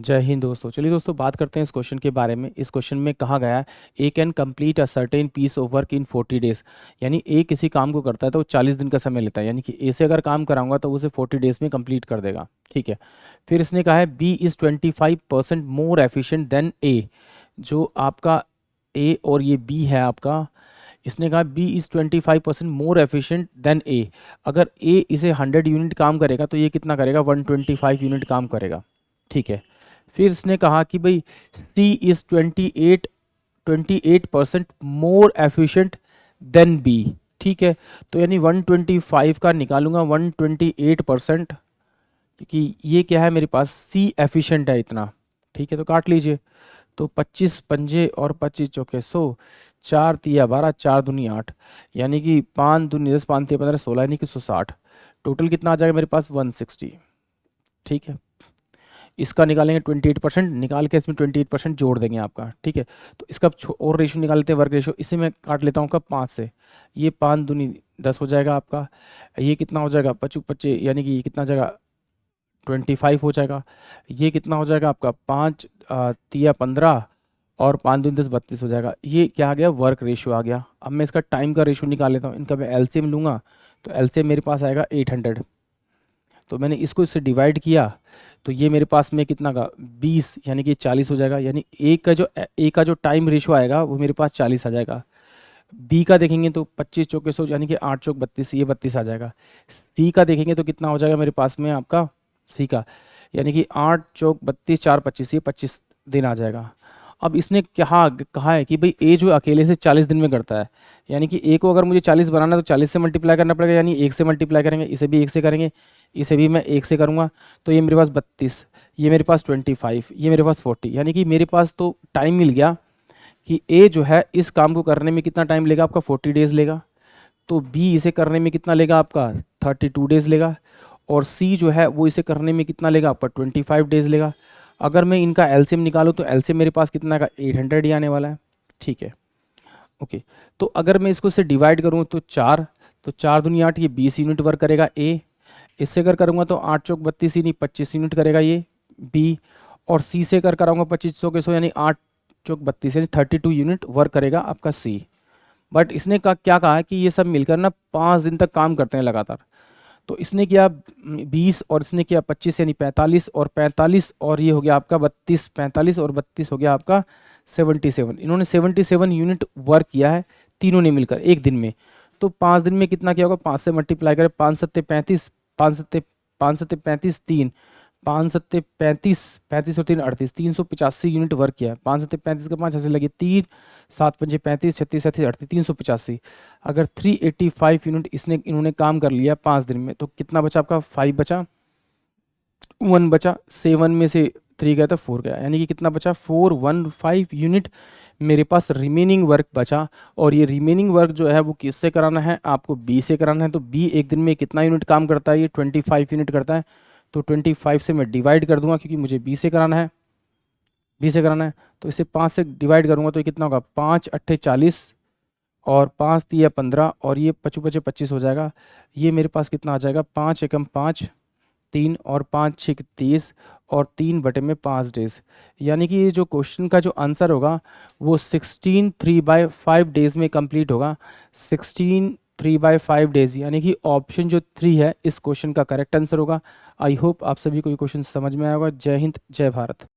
जय हिंद दोस्तों। चलिए दोस्तों, बात करते हैं इस क्वेश्चन के बारे में। इस क्वेश्चन में कहा गया है A can complete a certain piece of work in 40 days. यानी ए किसी काम को करता है तो वो 40 दिन का समय लेता है, यानी कि ए से अगर काम कराऊंगा तो उसे 40 डेज में कंप्लीट कर देगा। ठीक है। फिर इसने कहा है B is 25% more efficient than A. जो आपका ए और ये बी है आपका, इसने कहा B is 25% more efficient than A. अगर ए इसे 100 यूनिट काम करेगा तो ये कितना करेगा, 125 यूनिट काम करेगा। ठीक है। फिर इसने कहा कि भाई C is 28% more efficient than B. ठीक है। तो यानी 125 का निकालूंगा 128%, क्योंकि ये क्या है मेरे पास, सी एफिशिएंट है इतना। ठीक है, तो काट लीजिए। तो 25 पंजे और 25 चौके 100, 4 तिया 12, 4 दूनी 8, यानी कि 5 दूनी 10, 5 तिया 15, 16, यानी कि 160। टोटल कितना आ जाएगा मेरे पास, 160। ठीक है। इसका निकालेंगे 28%, निकाल के इसमें 28% जोड़ देंगे आपका। ठीक है। तो इसका और रेशो निकाल लेते हैं, वर्क रेशो। इसे मैं काट लेता हूँ कब, 5 से। ये 5 दूनी 10 हो जाएगा आपका। ये कितना हो जाएगा, 25 25, यानी कि ये कितना हो जाएगा, 25 हो जाएगा। ये कितना हो जाएगा आपका, 5 तिया 15 और 5 दूनी 10, 32 हो जाएगा। ये क्या आ गया, वर्क रेशियो आ गया। अब मैं इसका टाइम का रेशियो निकाल लेता हूँ। इनका मैं एलसीएम लूँगा तो एलसीएम मेरे पास आएगा 800। तो मैंने इसको इससे डिवाइड किया तो ये मेरे पास में कितना का, 20, यानी कि 40 हो जाएगा। यानी ए का जो टाइम रेशियो आएगा वो मेरे पास 40 आ जाएगा। बी का देखेंगे तो 25 चौके 100, यानी कि 8 चौक 32, ये 32 आ जाएगा। सी का देखेंगे तो कितना हो जाएगा मेरे पास में आपका, सी का, यानी कि 8 चौक 32, 4 25, ये 25 दिन आ जाएगा। अब इसने क्या कहा है कि भाई ए जो अकेले से 40 दिन में करता है, यानी कि ए को अगर मुझे 40 बनाना है तो 40 से मल्टीप्लाई करना पड़ेगा, यानी 1 से मल्टीप्लाई करेंगे, इसे भी 1 से करेंगे, इसे भी मैं 1 से करूँगा। तो ये मेरे पास 32, ये मेरे पास 25, ये मेरे पास 40, यानी कि मेरे पास तो टाइम मिल गया कि ए जो है इस काम को करने में कितना टाइम लेगा आपका, 40 डेज लेगा। तो बी इसे करने में कितना लेगा आपका, 32 डेज लेगा। और सी जो है वो इसे करने में कितना लेगा आपका, 25 डेज लेगा। अगर मैं इनका एलसीएम निकालूं तो एलसीएम मेरे पास कितना का, 800 ही आने वाला है। ठीक है। ओके। तो अगर मैं इसको से डिवाइड करूं तो 4, तो 4 दूनी 8, ये 20 यूनिट वर्क करेगा ए। इससे अगर करूंगा तो 8 चौक 32, यानी 25 यूनिट करेगा ये बी। और सी से कर कराऊंगा 25 सौ के 100, यानी 8 चौक 32, यानी 32 यूनिट वर्क करेगा आपका सी। बट इसने क्या कहा है कि ये सब मिलकर ना 5 दिन तक काम करते हैं लगातार। तो इसने किया 20 और इसने किया 25, यानी 45 और 45, और ये हो गया आपका 32, 45 और 32 हो गया आपका 77। इन्होंने 77 यूनिट वर्क किया है तीनों ने मिलकर एक दिन में। तो 5 दिन में कितना किया होगा, 5 से मल्टीप्लाई करें, 5 सत्ते 35, 5 सत्ते 35, 3, 5 सत्ते 35, 35 और 3 38, 385 यूनिट वर्क किया है। 5 सत्ते 35 का 5 ऐसे लगे 3, 7 पंजे 35, 36 37 38, 385। अगर 385 यूनिट इन्होंने काम कर लिया 5 दिन में, तो कितना बचा आपका, 5 बचा, 1 बचा, 7 में से 3 गया तो 4 गया, यानी कि कितना बचा, 415 यूनिट मेरे पास रिमेनिंग वर्क बचा। और ये रिमेनिंग वर्क जो है वो किससे कराना है आपको, बी से कराना है। तो बी एक दिन में कितना यूनिट काम करता है, ये 25 यूनिट करता है। तो 25 से मैं डिवाइड कर दूंगा क्योंकि मुझे बी से कराना है, बी से कराना है। तो इसे 5 से डिवाइड करूंगा तो ये कितना होगा, 5 अट्ठे 40 और 5 तिया 15 और ये 25 25 25 हो जाएगा। ये मेरे पास कितना आ जाएगा, 5 एकम 5, 3 और 5 6 30 और 3 बटे में 5 डेज। यानी कि ये जो क्वेश्चन का जो आंसर होगा वो 16 3/5 डेज में कंप्लीट होगा। 16 3/5 डेज, यानी कि ऑप्शन जो 3 है इस क्वेश्चन का करेक्ट आंसर होगा। आई होप आप सभी को ये क्वेश्चन समझ में आया होगा। जय हिंद, जय भारत।